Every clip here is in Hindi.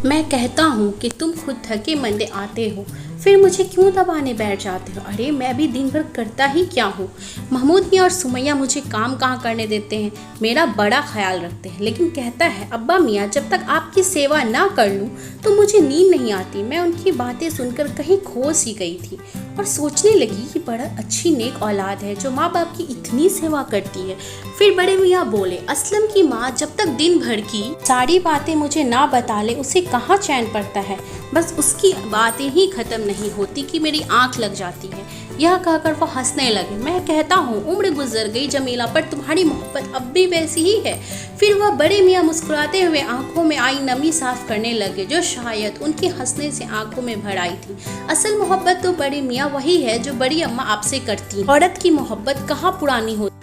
मैं कहता हूँ कि तुम खुद थके मंदे आते हो, फिर मुझे क्यों दबाने बैठ जाते हो। अरे मैं भी दिन भर करता ही क्या हूँ। महमूद मियाँ और सुमैया मुझे काम कहाँ करने देते हैं, मेरा बड़ा ख्याल रखते हैं, लेकिन कहता है अब्बा मियाँ जब तक आपकी सेवा ना कर लूँ तो मुझे नींद नहीं आती। मैं उनकी बातें सुनकर कहीं खो सी गई थी और सोचने लगी कि बड़ा अच्छी नेक औलाद है जो माँ बाप की इतनी सेवा करती है। फिर बड़े मियाँ बोले, असलम की माँ जब तक दिन भर की सारी बातें मुझे ना बता ले उसे कहाँ चैन पड़ता है। बस उसकी बातें ही खत्म नहीं होती कि मेरी आंख लग जाती है। यह कहकर वो हंसने लगे। मैं कहता हूँ उम्र गुजर गई जमीला, पर तुम्हारी मोहब्बत अब भी वैसी ही है। फिर वह बड़े मियाँ मुस्कुराते हुए आंखों में आई नमी साफ करने लगे जो शायद उनके हंसने से आंखों में भर आई थी। असल मोहब्बत तो बड़े मियाँ वही है जो बड़ी अम्मा आपसे करती। औरत की मोहब्बत कहाँ पुरानी होती,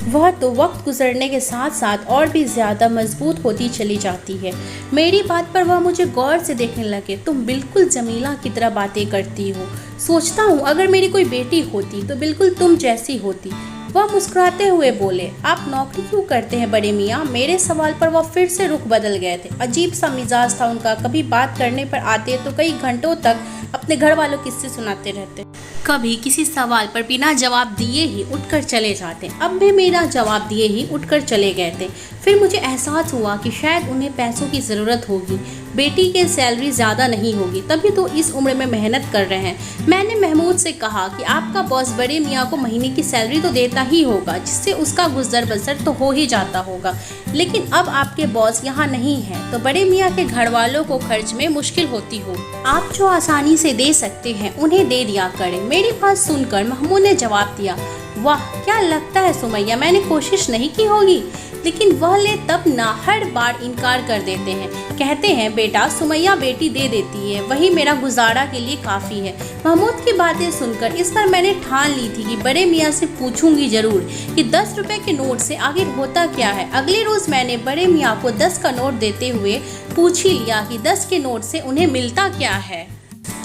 वह तो वक्त गुजरने के साथ साथ और भी ज़्यादा मजबूत होती चली जाती है। मेरी बात पर वह मुझे गौर से देखने लगे। तुम बिल्कुल जमीला की तरह बातें करती हो। सोचता हूँ अगर मेरी कोई बेटी होती तो बिल्कुल तुम जैसी होती। वह मुस्कुराते हुए बोले, आप नौकरी क्यों करते हैं बड़े मियाँ। मेरे सवाल पर वह फिर से रुख बदल गए थे। अजीब सा मिजाज था उनका। कभी बात करने पर आते तो कई घंटों तक अपने घर वालों किस्से सुनाते रहते, कभी किसी सवाल पर बिना जवाब दिए ही उठकर चले जाते। अब भी बिना जवाब दिए ही उठकर चले गए थे। फिर मुझे एहसास हुआ कि शायद उन्हें पैसों की ज़रूरत होगी। बेटी के सैलरी ज़्यादा नहीं होगी, तभी तो इस उम्र में मेहनत कर रहे हैं। मैंने महमूद से कहा कि आपका बॉस बड़े मियाँ को महीने की सैलरी तो देता ही होगा, जिससे उसका गुजर बसर तो हो ही जाता होगा। लेकिन अब आपके बॉस यहाँ नहीं है तो बड़े मियाँ के घर वालों को खर्च में मुश्किल होती हो। आप जो आसानी से दे सकते हैं उन्हें दे दिया करें। मेरी बात सुनकर महमूद ने जवाब दिया, वाह क्या लगता है सुमैया, मैंने कोशिश नहीं की होगी। लेकिन वह ले तब ना हर बार इनकार कर देते हैं। कहते हैं बेटा सुमैया बेटी दे देती है, वही मेरा गुजारा के लिए काफ़ी है। महमूद की बातें सुनकर इस पर मैंने ठान ली थी कि बड़े मियाँ से पूछूंगी ज़रूर कि 10 रुपए के नोट से आगे होता क्या है। अगले रोज़ मैंने बड़े मियाँ को 10 का नोट देते हुए पूछ ही लिया कि 10 के नोट से उन्हें मिलता क्या है।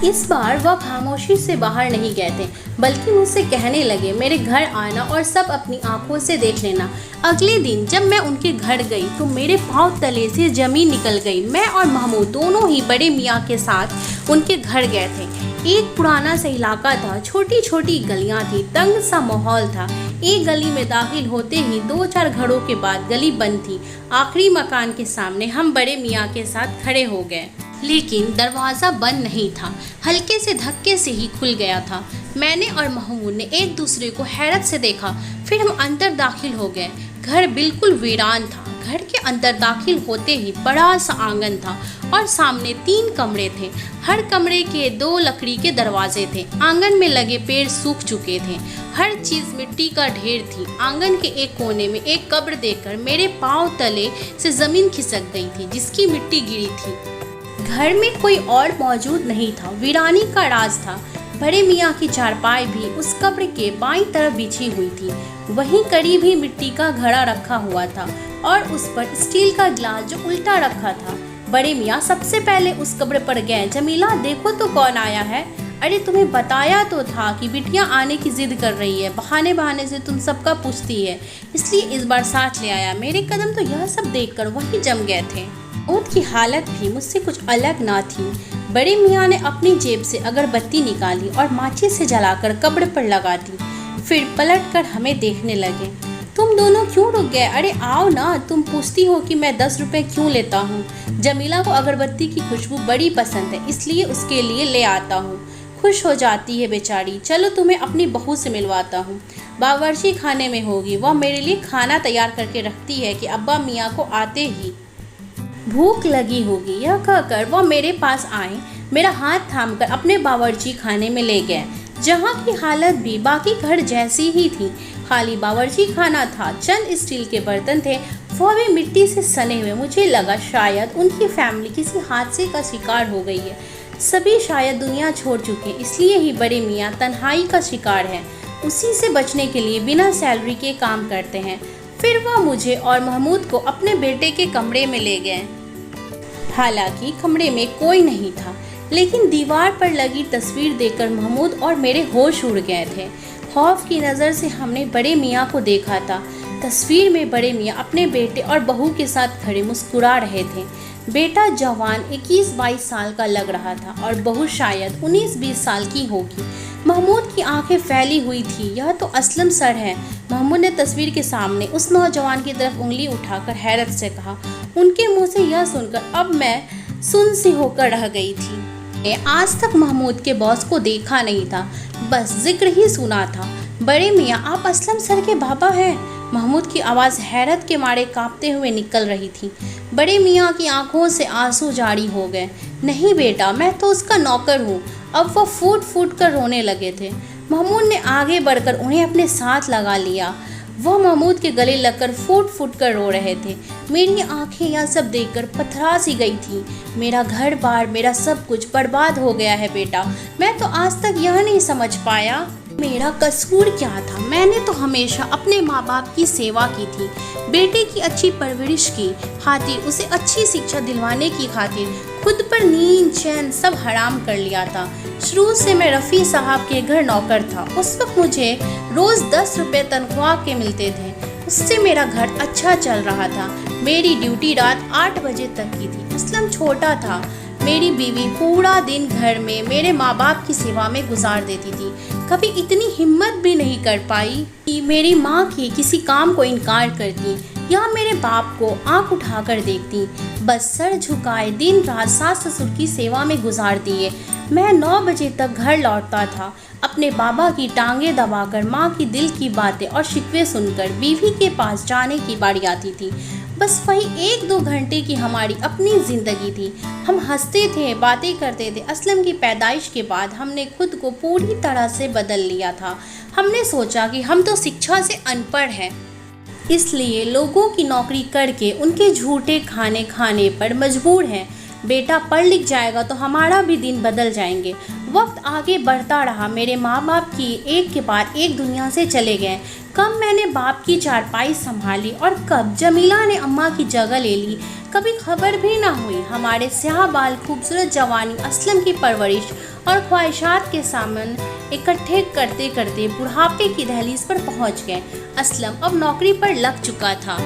इस बार वह खामोशी से बाहर नहीं गए थे, बल्कि मुझसे कहने लगे, मेरे घर आना और सब अपनी आंखों से देख लेना। अगले दिन जब मैं उनके घर गई तो मेरे पांव तले से जमीन निकल गई। मैं और महमूद दोनों ही बड़े मियाँ के साथ उनके घर गए थे। एक पुराना सा इलाका था, छोटी छोटी गलियां थी, तंग सा माहौल था। एक गली में दाखिल होते ही 2-4 घरों के बाद गली बंद थी। आखिरी मकान के सामने हम बड़े मियाँ के साथ खड़े हो गए, लेकिन दरवाज़ा बंद नहीं था, हल्के से धक्के से ही खुल गया था। मैंने और महमूद ने एक दूसरे को हैरत से देखा। फिर हम अंदर दाखिल हो गए। घर बिल्कुल वीरान था। घर के अंदर दाखिल होते ही बड़ा सा आंगन था और सामने 3 कमरे थे। हर कमरे के 2 लकड़ी के दरवाजे थे। आंगन में लगे पेड़ सूख चुके थे। हर चीज़ मिट्टी का ढेर थी। आंगन के एक कोने में एक कब्र देखकर मेरे पाँव तले से ज़मीन खिसक गई थी, जिसकी मिट्टी गिरी थी। घर में कोई और मौजूद नहीं था। वीरानी का राज था। बड़े मियाँ की चारपाई भी उस कब्र के बाईं तरफ बिछी हुई थी। वहीं करीब ही मिट्टी का घड़ा रखा हुआ था और उस पर स्टील का गिलास जो उल्टा रखा था। बड़े मियाँ सबसे पहले उस कब्र पर गए। जमीला देखो तो कौन आया है। अरे तुम्हें बताया तो था कि बिटियाँ आने की जिद कर रही है, बहाने बहाने से तुम सबका पूछती है, इसलिए इस बार साथ ले आया। मेरे कदम तो यह सब देखकर वहीं जम गए थे। महमूद की हालत भी मुझसे कुछ अलग ना थी। बड़े मियाँ ने अपनी जेब से अगरबत्ती निकाली और माचिस से जलाकर कब्र पर लगा दी। फिर पलटकर हमें देखने लगे। तुम दोनों क्यों रुक गए? अरे आओ ना। तुम पूछती हो कि मैं 10 रुपए क्यों लेता हूँ। जमीला को अगरबत्ती की खुशबू बड़ी पसंद है, इसलिए उसके लिए ले आता हूँ। खुश हो जाती है बेचारी। चलो तुम्हें अपनी बहू से मिलवाता हूँ। बावर्ची खाने में होगी, वह मेरे लिए खाना तैयार करके रखती है कि अब्बा मियाँ को आते ही भूख लगी होगी। यह कहकर वह मेरे पास आए, मेरा हाथ थामकर अपने बावर्ची खाने में ले गए, जहाँ की हालत भी बाकी घर जैसी ही थी। खाली बावर्ची खाना था। चंद स्टील के बर्तन थे, वह भी मिट्टी से सने हुए। मुझे लगा शायद उनकी फैमिली किसी हादसे का शिकार हो गई है। सभी शायद दुनिया छोड़ चुके, इसलिए ही बड़े मियाँ तन्हाई का शिकार है। उसी से बचने के लिए बिना सैलरी के काम करते हैं। फिर वह मुझे और महमूद को अपने बेटे के कमरे में ले गए। हालांकि कमरे में कोई नहीं था, लेकिन दीवार पर लगी तस्वीर देखकर महमूद और मेरे होश उड़ गए थे। खौफ की नज़र से हमने बड़े मियाँ को देखा था। तस्वीर में बड़े मियाँ अपने बेटे और बहू के साथ खड़े मुस्कुरा रहे थे। बेटा जवान 21-22 साल का लग रहा था और बहू शायद 19-20 साल की होगी। महमूद की आंखें फैली हुई थी। यह तो असलम सर है। महमूद ने तस्वीर के सामने उस नौजवान की तरफ उंगली उठाकर हैरत से कहा। उनके मुंह से यह सुनकर अब मैं सुन सी होकर रह गई थी। मैं आज तक महमूद के बॉस को देखा नहीं था, बस जिक्र ही सुना था। बड़े मियाँ, आप असलम सर के बाबा हैं? महमूद की आवाज़ हैरत के मारे कांपते हुए निकल रही थी। बड़े मियाँ की आंखों से आंसू जारी हो गए। नहीं बेटा, मैं तो उसका नौकर हूँ। अब वो फूट फूट कर रोने लगे थे। महमूद ने आगे बढ़कर उन्हें अपने साथ लगा लिया। वह महमूद के गले लगकर फूट फूट कर रो रहे थे। मेरी आंखें यह सब देखकर पथरा सी गई थी। मेरा घर बार, मेरा सब कुछ बर्बाद हो गया है बेटा। मैं तो आज तक यह नहीं समझ पाया मेरा कसूर क्या था। मैंने तो हमेशा अपने माँ बाप की सेवा की थी। बेटे की अच्छी परवरिश की खातिर, उसे अच्छी शिक्षा दिलवाने की खातिर खुद पर नींद चैन सब हराम कर लिया था। शुरू से मैं रफ़ी साहब के घर नौकर था। उस वक्त मुझे रोज़ 10 रुपये तनख्वाह के मिलते थे। उससे मेरा घर अच्छा चल रहा था। मेरी ड्यूटी रात 8 बजे तक की थी। असलम छोटा था। मेरी बीवी पूरा दिन घर में मेरे माँ बाप की सेवा में गुजार देती थी। कभी इतनी हिम्मत भी नहीं कर पाई कि मेरी माँ की किसी काम को इनकार करती या मेरे बाप को आंख उठाकर देखती। बस सर झुकाए दिन रात सास ससुर की सेवा में गुजार दिए। मैं 9 बजे तक घर लौटता था। अपने बाबा की टांगें दबाकर, माँ की दिल की बातें और शिकवे सुनकर बीवी के पास जाने की बारी आती थी। बस वही 1-2 घंटे की हमारी अपनी ज़िंदगी थी। हम हंसते थे, बातें करते थे। असलम की पैदाइश के बाद हमने खुद को पूरी तरह से बदल लिया था। हमने सोचा कि हम तो शिक्षा से अनपढ़ हैं, इसलिए लोगों की नौकरी करके उनके झूठे खाने खाने पर मजबूर हैं। बेटा पढ़ लिख जाएगा तो हमारा भी दिन बदल जाएंगे। वक्त आगे बढ़ता रहा। मेरे माँ बाप की एक के बाद एक दुनिया से चले गए। कब मैंने बाप की चारपाई संभाली और कब जमीला ने अम्मा की जगह ले ली, कभी खबर भी ना हुई। हमारे स्याह बाल, खूबसूरत जवानी, असलम की परवरिश और ख्वाहिशात के सामान इकट्ठे करते करते बुढ़ापे की दहलीज पर पहुंच गए। असलम अब नौकरी पर लग चुका था।